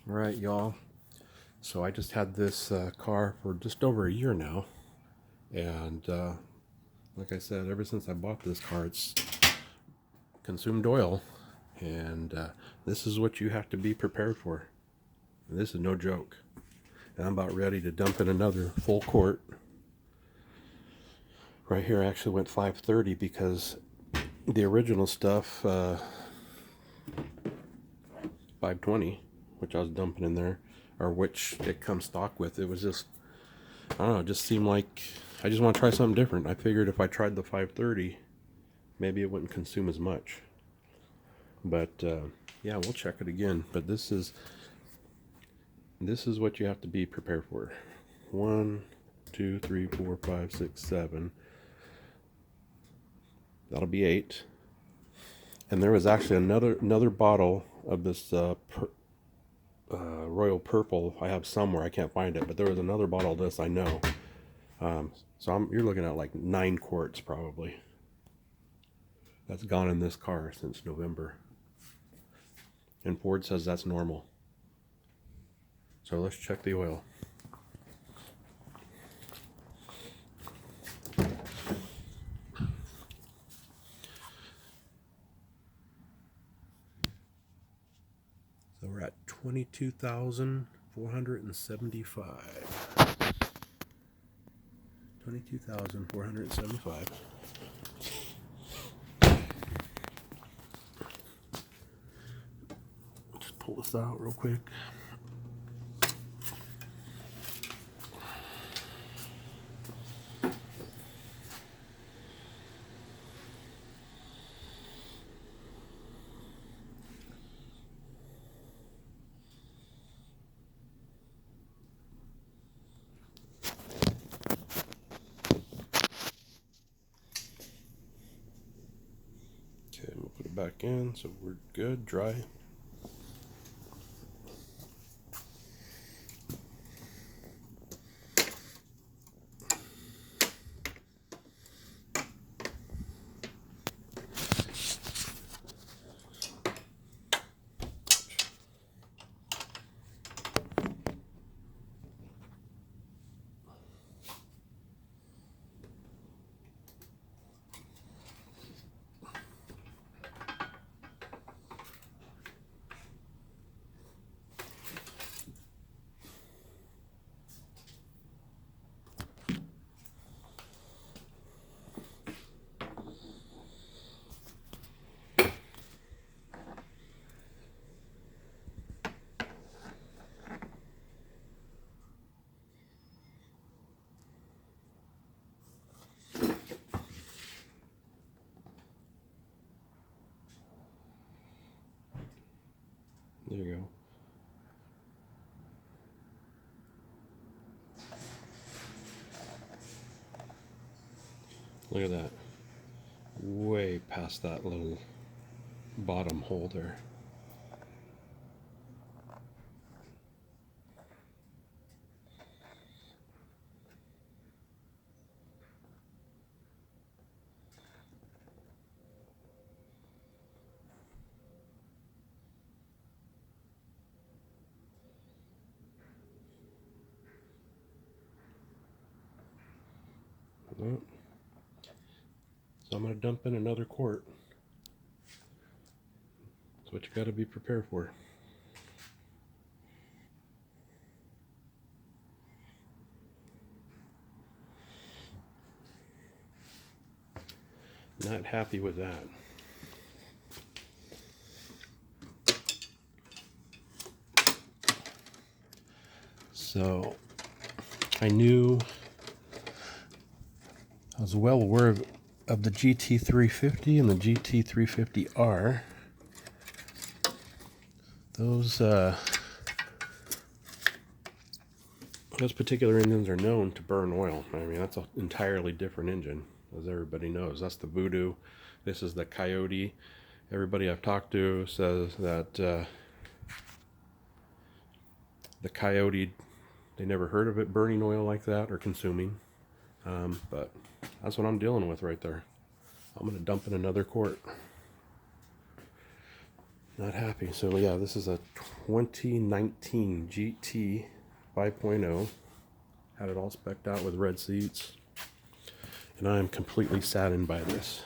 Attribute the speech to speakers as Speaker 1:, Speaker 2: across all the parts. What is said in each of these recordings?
Speaker 1: All right, y'all. So I just had this car for just over a year now, and like I said, ever since I bought this car, it's consumed oil, and this is what you have to be prepared for. And this is no joke. And I'm about ready to dump in another full quart. Right here, I actually went 530 because the original stuff, 520, which I was dumping in there, or which it comes stock with. It was just, I don't know, it just seemed like I just want to try something different. I figured if I tried the 530, maybe it wouldn't consume as much. But yeah, we'll check it again. But this is what you have to be prepared for. 1, 2, 3, 4, 5, 6, 7. That'll be 8. And there was actually another bottle of this Royal Purple I have somewhere. I can't find it, but there was another bottle of this I know. So you're looking at like 9 quarts probably. That's gone in this car since November. And Ford says that's normal. So let's check the oil. So we're at 22,475. 22,475. Just pull this out real quick. Okay, we'll put it back in so we're good, dry. There you go. Look at that. Way past that little bottom hole there. So I'm going to dump in another quart. That's what you got to be prepared for. Not happy with that. So I was well aware of the GT350 and the GT350R. Those particular engines are known to burn oil. I mean, that's an entirely different engine, as everybody knows. That's the Voodoo. This is the Coyote. Everybody I've talked to says that the Coyote, they never heard of it burning oil like that or consuming. But that's what I'm dealing with right there. I'm going to dump in another quart. Not happy. So yeah, this is a 2019 GT 5.0. Had it all specced out with red seats. And I am completely saddened by this.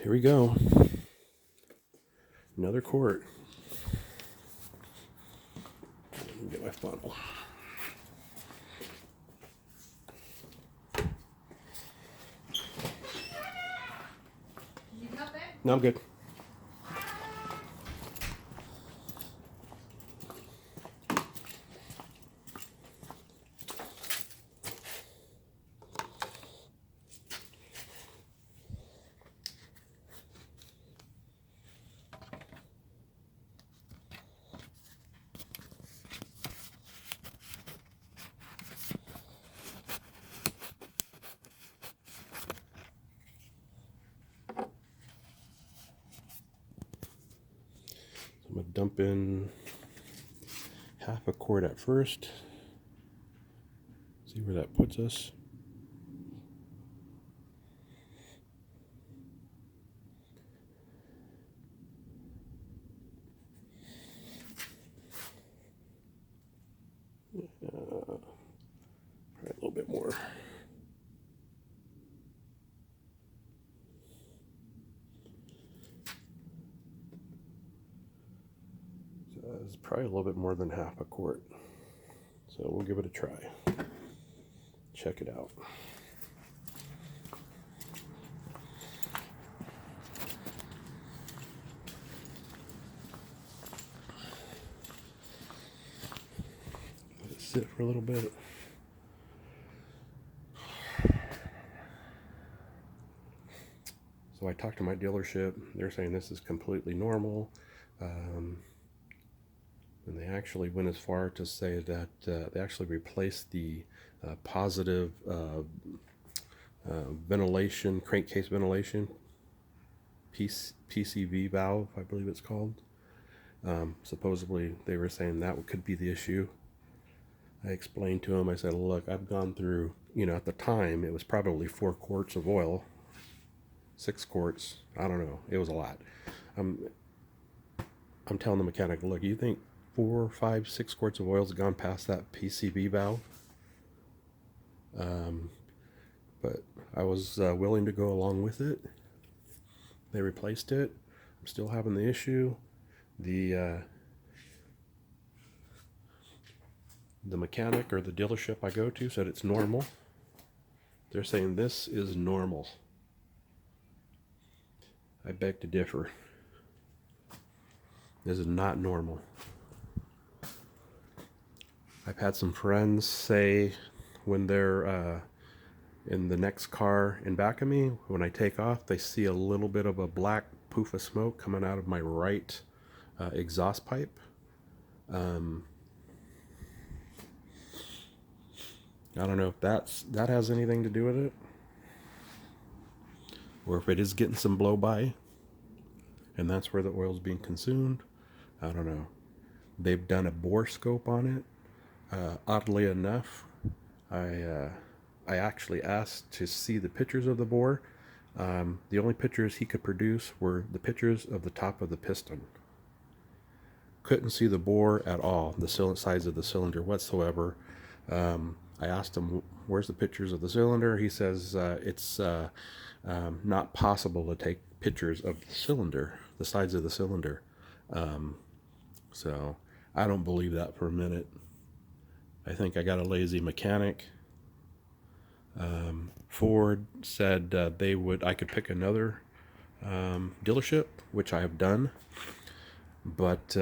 Speaker 1: Here we go. Another quart. Let me get my funnel. No, I'm good. I'm going to dump in half a quart at first. See where that puts us. Probably a little bit more. It's probably a little bit more than half a quart. So we'll give it a try. Check it out. Let it sit for a little bit. So I talked to my dealership. They're saying this is completely normal. And they actually went as far to say that they actually replaced the positive ventilation, crankcase ventilation, PCV valve, I believe it's called. Supposedly they were saying that could be the issue. I explained to them, I said, look, I've gone through, at the time it was probably 4 quarts of oil, 6 quarts, I don't know, it was a lot. I'm telling the mechanic, look, you think 4, 5, 6 quarts of oil has gone past that PCV valve? But I was willing to go along with it. They replaced it. I'm still having the issue. The mechanic or the dealership I go to said it's normal. They're saying this is normal. I beg to differ. This is not normal. I've had some friends say when they're in the next car in back of me, when I take off, they see a little bit of a black poof of smoke coming out of my right exhaust pipe. I don't know if that has anything to do with it, or if it is getting some blow by, and that's where the oil's being consumed. I don't know. They've done a bore scope on it. Oddly enough, I actually asked to see the pictures of the bore. The only pictures he could produce were the pictures of the top of the piston. Couldn't see the bore at all, the size of the cylinder whatsoever. I asked him, where's the pictures of the cylinder? He says it's not possible to take pictures of the cylinder, the sides of the cylinder. So I don't believe that for a minute. I think I got a lazy mechanic. Ford said I could pick another dealership, which I have done, but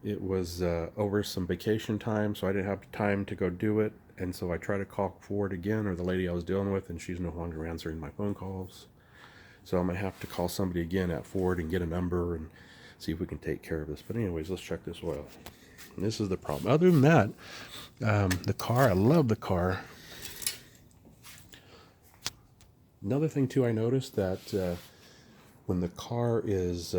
Speaker 1: it was over some vacation time, so I didn't have time to go do it, and so I tried to call Ford again, or the lady I was dealing with, and she's no longer answering my phone calls. So I'm going to have to call somebody again at Ford and get a number and see if we can take care of this. But anyways, let's check this oil. And this is the problem. Other than that, the car, I love the car. Another thing too, I noticed that when the car is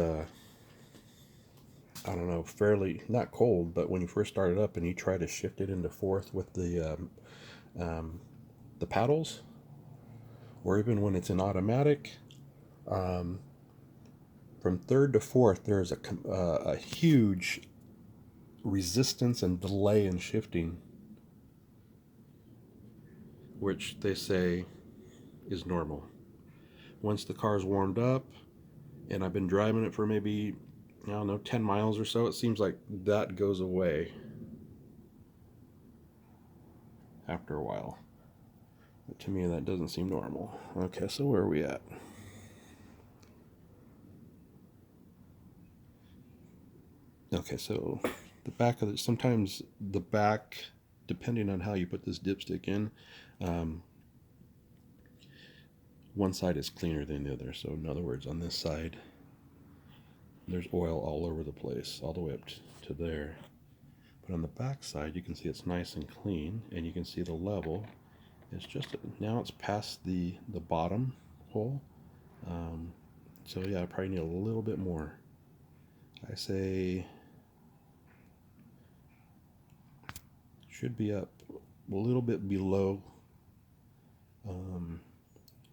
Speaker 1: I don't know, fairly, not cold, but when you first start it up and you try to shift it into fourth with um, the paddles, or even when it's in automatic, um, from third to fourth, there's a huge resistance and delay in shifting, which they say is normal. Once the car's warmed up and I've been driving it for maybe, I don't know, 10 miles or so, it seems like that goes away after a while. But to me, that doesn't seem normal. Okay, so where are we at? Okay, so the back of it, sometimes the back, depending on how you put this dipstick in, um, one side is cleaner than the other. So in other words, on this side, there's oil all over the place, all the way up to there. But on the back side, you can see it's nice and clean, and you can see the level. It's just, now it's past the bottom hole. So yeah, I probably need a little bit more. I say should be up a little bit below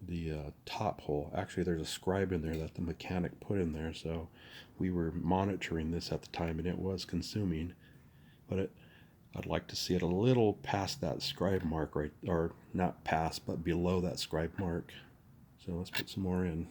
Speaker 1: the top hole. Actually, there's a scribe in there that the mechanic put in there, so we were monitoring this at the time, and it was consuming. But I'd like to see it a little past that scribe mark, right, or not past, but below that scribe mark. So let's put some more in.